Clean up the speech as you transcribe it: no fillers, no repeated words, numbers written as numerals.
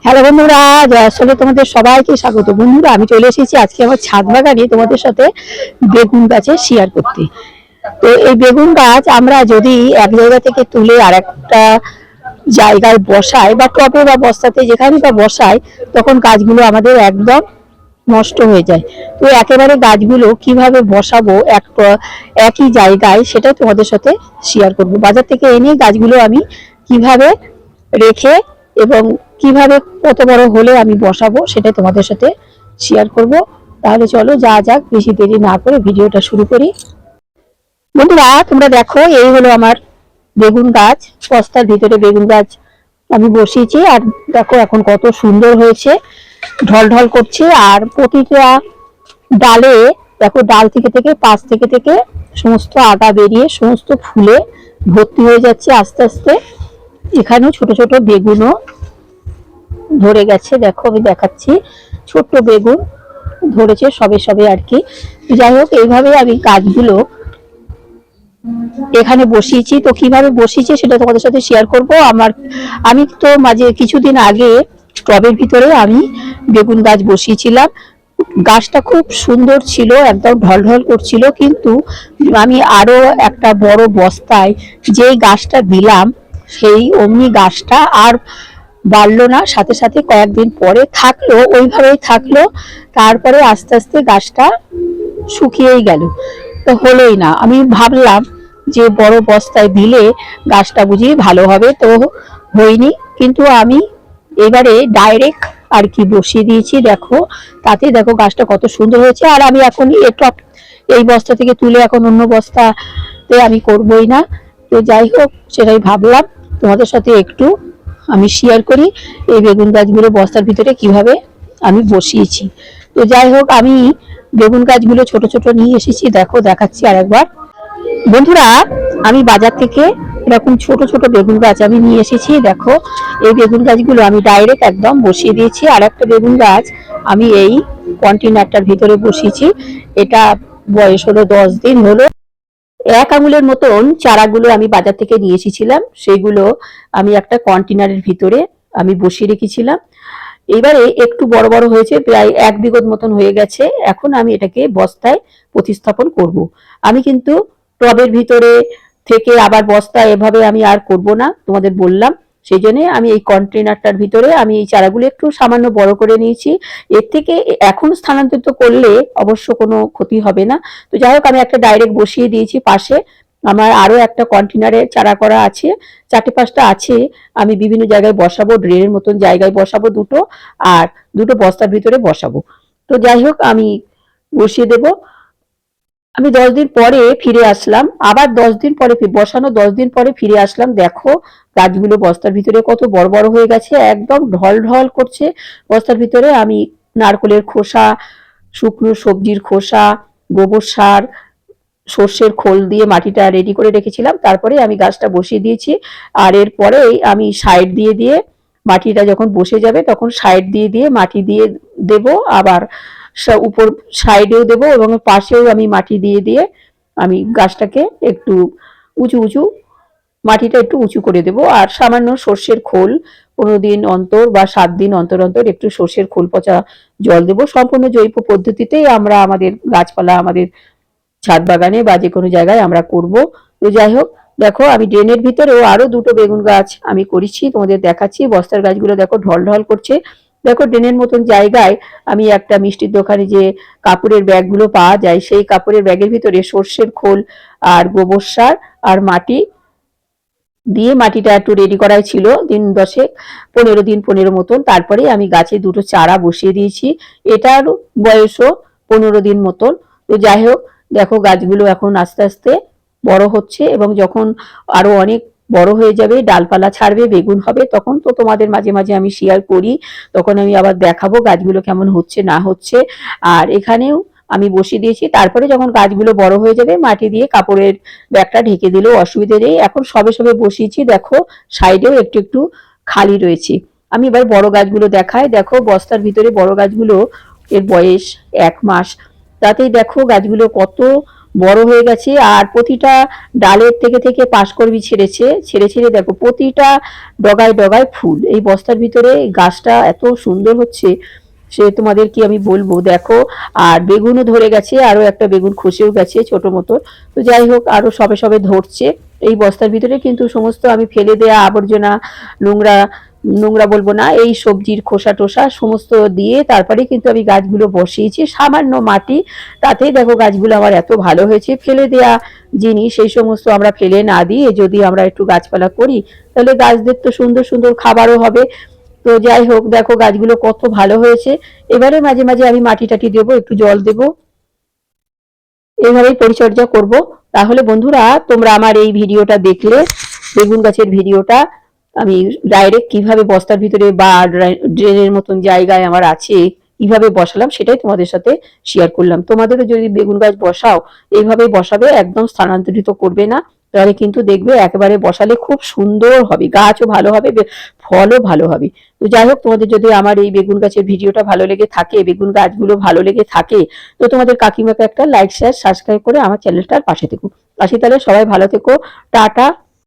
Hello বন্ধুরা, আসলে তোমাদের সবাইকে স্বাগত। বন্ধুরা, আমি চলে এসেছি আজকে আমার ছাদ বাগানে তোমাদের সাথে বেগুন গাছে শেয়ার করতে। তো এই বেগুন গাছ আমরা যদি এক জায়গা থেকে তুলে আর একটা জায়গায় বসাই বা টবে বা বস্তাতে যেখানে বা বসাই, তখন গাছগুলো আমাদের একদম নষ্ট হয়ে যায়। তো একেবারে গাছগুলো কিভাবে বসাবো একই জায়গায়, সেটা তোমাদের সাথে শেয়ার করব। বাজার থেকে এনে গাছগুলো আমি কিভাবে রেখে এবং কিভাবে কত বড় হলে আমি বসাবো সেটাই তোমাদের সাথে শেয়ার করব। তাহলে চলো যা যাক, বেশি দেরি না করে ভিডিওটা শুরু করি। বন্ধুরা, তোমরা দেখো, এই হলো আমার বেগুন গাছ। বস্তার ভিতরে বেগুন গাছ আমি বসিয়েছি, আর দেখো এখন কত সুন্দর হয়েছে, ঢল ঢল করছে। আর প্রতিটা ডালে দেখো, ডাল থেকে থেকে পাশ থেকে থেকে সমস্ত আগা বেরিয়ে সমস্ত ফুলে ভর্তি হয়ে যাচ্ছে আস্তে আস্তে। এখানেও ছোট ছোট বেগুনও ধরে গেছে, দেখো আমি দেখাচ্ছি, ছোট্ট বেগুন ধরেছে সবে সবে আর কি। যাই হোক, এইভাবে আমি গাছগুলো এখানে বসিয়েছি। তো কিভাবে বসিয়েছি সেটা তোমাদের সাথে শেয়ার করব। আমি তো মাঝে কিছুদিন আগে টবের ভিতরে আমি বেগুন গাছ বসিয়েছিলাম। গাছটা খুব সুন্দর ছিল, একদম ঢলঢল করছিল, কিন্তু আমি আরো একটা বড় বস্তায় যেই গাছটা দিলাম, সেই অমনি গাছটা আর বাড়লো না। সাথে সাথে কয়েকদিন পরে থাকলো, ওইভাবেই থাকলো। তারপরে আস্তে আস্তে গাছটা শুকিয়েই গেল, তো হলোই না। আমি ভাবলাম যে বড় বস্তায় দিলে গাছটা বুঝি ভালো হবে, তো হয়নি। কিন্তু আমি এবারে ডাইরেক্ট আর কি বসিয়ে দিয়েছি, দেখো তাতে দেখো গাছটা কত সুন্দর হয়েছে। আর আমি এখন এই বস্তা থেকে তুলে এখন অন্য বস্তাতে আমি করবই না। তো যাই হোক, সেটাই ভাবলাম তোমাদের সাথে একটু আমি শেয়ার করি এই বেগুন গাছগুলো বস্তার ভিতরে কিভাবে আমি বসিয়েছি। তো যাই হোক, আমি বেগুন গাছগুলো ছোট ছোট নিয়ে এসেছি, দেখো দেখাচ্ছি আরেকবার। বন্ধুরা, আমি বাজার থেকে এরকম ছোট ছোট বেগুন গাছ আমি নিয়ে এসেছি। দেখো, এই বেগুন গাছগুলো আমি ডাইরেক্ট একদম বসিয়ে দিয়েছি। আর একটা বেগুন গাছ আমি এই কন্টেনারটার ভিতরে বসিয়েছি। এটা বয়স হলো 10 দিন হলো। 1 আঙুলের মতন চারাগুলো আমি বাজার থেকে নিয়ে এসেছিলাম, সেগুলো আমি একটা কন্টেনারের ভিতরে আমি বসিয়ে রেখেছিলাম। এবারে একটু বড় বড় হয়েছে, প্রায় 1 বিঘত মতন হয়ে গেছে। এখন আমি এটাকে বস্তায় প্রতিস্থাপন করব। আমি কিন্তু টবের ভিতরে থেকে আবার বস্তা এভাবে আমি আর করব না, তোমাদের বললাম। সেই জন্য আমি এই কন্টেনারটার ভিতরে আমি এই চারাগুলো একটু সামান্য বড় করে নিয়েছি। এর থেকে এখন স্থানান্তরিত করলে অবশ্য কোনো ক্ষতি হবে না। তো যাই হোক, আমি একটা ডাইরেক্ট বসিয়ে দিয়েছি পাশে। আমার আরো একটা কন্টেনারে চারা করা আছে, 4-5টা আছে। আমি বিভিন্ন জায়গায় বসাবো, ড্রেনের মতন জায়গায় বসাবো দুটো, আর দুটো বস্তার ভিতরে বসাবো। তো যাই হোক, আমি বসিয়ে দেব। আমি 10 দিন পরে ফিরে আসলাম, আবার 10 দিন পরে বসানো 10 দিন পরে ফিরে আসলাম। দেখো, গাছগুলো বস্তার ভিতরে কত বড় বড় হয়ে গেছে, একদম ঢল ঢল করছে বস্তার ভিতরে। আমি নারকেলের খোসা, শুকনো সবজির খোসা, গোবর সার, সর্ষের খোল দিয়ে মাটিটা রেডি করে রেখেছিলাম। তারপরে আমি গাছটা বসিয়ে দিয়েছি। আর এরপরেই আমি সাইড দিয়ে দিয়ে মাটিটা যখন বসে যাবে তখন সাইড দিয়ে দিয়ে মাটি দিয়ে দেব। আবার উপর সাইডেও দেব এবং পাশেও আমি মাটি দিয়ে দিয়ে আমি গাছটাকে একটু উঁচু উঁচু, মাটিটা একটু উঁচু করে দেব। আর সামান্য সর্ষের খোল 15 দিন অন্তর বা 7 দিন অন্তর অন্তর একটু সর্ষের খোল পচা জল দেব। সম্পূর্ণ জৈব পদ্ধতিতেই আমরা আমাদের গাছপালা, আমাদের ছাদ বাগানে বা যে কোনো জায়গায় আমরা করব। তো যাই হোক, দেখো আমি ড্রেনের ভিতরেও আরো দুটো বেগুন গাছ আমি করেছি, তোমাদের দেখাচ্ছি। বস্তার গাছগুলো দেখো ঢল ঢল করছে। দেখো, ড্রেনের মতন জায়গায় আমি একটা মিষ্টির দোকানে যে কাপড়ের ব্যাগগুলো পাওয়া যায়, সেই কাপড়ের ব্যাগের ভিতরে সর্ষের খোল আর গোবর সার আর মাটি দিয়ে, মাটিটা একটু রেডি করাই ছিল দিন 10, 15 দিন 15 মতন। তারপরে আমি গাছে দুটো চারা বসিয়ে দিয়েছি, এটার বয়সও 15 দিন মতন। তো যাই হোক, দেখো গাছগুলো এখন আস্তে আস্তে বড় হচ্ছে, এবং যখন আরো অনেক বড় হয়ে যাবে, ডালপালা ছাড়বে, বেগুন হবে, তখন তো তোমাদের মাঝে মাঝে আমি শেয়ার করি। তখন আমি আবার দেখাবো গাছগুলো কেমন হচ্ছে না হচ্ছে। আর এখানেও আমি বসিয়ে দিয়েছি। তারপরে যখন গাছগুলো বড় হয়ে যাবে, মাটি দিয়ে কাপড়ের ব্যাগটা ঢেকে দিলেও অসুবিধা নেই। এখন সবে সবে বসিয়েছি, দেখো সাইডেও একটু একটু খালি রয়েছে। আমি এবার বড় গাছগুলো দেখাই। দেখো, বস্তার ভিতরে বড় গাছগুলো এর বয়স 1 মাস। তাতেই দেখো গাছগুলো কত বড় হয়ে গেছে। আর প্রতিটা ডালের থেকে থেকে পাশকর্মী ছেড়েছে, ছেড়ে ছেড়ে দেখো প্রতিটা ডগায় ডগায় ফুল। এই বস্তার ভিতরে গাছটা এত সুন্দর হচ্ছে, সে তোমাদের কি আমি বলবো। দেখো, আর বেগুনও ধরে গেছে, আরো একটা বেগুন খসেও গেছে ছোট মতো। তো যাই হোক, আরো সবে সবে ধরছে। এই বস্তার ভিতরে কিন্তু সমস্ত আমি ফেলে দেয়া আবর্জনা, নোংরা, নোংরা বলবো না, এই সবজির খোসা টোসা সমস্ত দিয়ে তারপরে কিন্তু আমি গাছগুলো বসিয়েছি। সামান্য মাটি, তাতেই দেখো গাছগুলো আমার এত ভালো হয়েছে। ফেলে দেয়া জিনিস সেই সমস্ত আমরা ফেলে না দিয়ে যদি আমরা একটু গাছপালা করি, তাহলে গাছদের তো সুন্দর সুন্দর খাবারও হবে। তো যাই হোক, দেখো গাছগুলো কত ভালো হয়েছে। এবারে মাঝে মাঝে আমি মাটি টাটি দেবো, একটু জল দেবো, এইভাবেই পরিচর্যা করব। তাহলে বন্ধুরা, তোমরা আমার এই ভিডিওটা দেখলে, বেগুন গাছের ভিডিওটা আমি ডাইরেক্ট কিভাবে বস্তার ভিতরে বা ড্রেনের মতন জায়গায় আমার আছে কিভাবে বসালাম, সেটাই তোমাদের সাথে শেয়ার করলাম। তোমাদেরও যদি বেগুন গাছ বসাও, এইভাবে বসাবে, একদম স্থানান্তরিত করবে না, তাহলে কিন্তু দেখবে একেবারে বসালে খুব সুন্দর হবে, গাছও ভালো হবে, ফলও ভালো হবে। তো যাই হোক, তোমাদের যদি আমার এই বেগুন গাছের ভিডিওটা ভালো লেগে থাকে, বেগুন গাছগুলো ভালো লেগে থাকে, তো তোমাদের কাকিমাকে একটা লাইক শেয়ার সাবস্ক্রাইব করে আমার চ্যানেলটার পাশে থেকো। আসি তাহলে, সবাই ভালো থেকো, টাটা।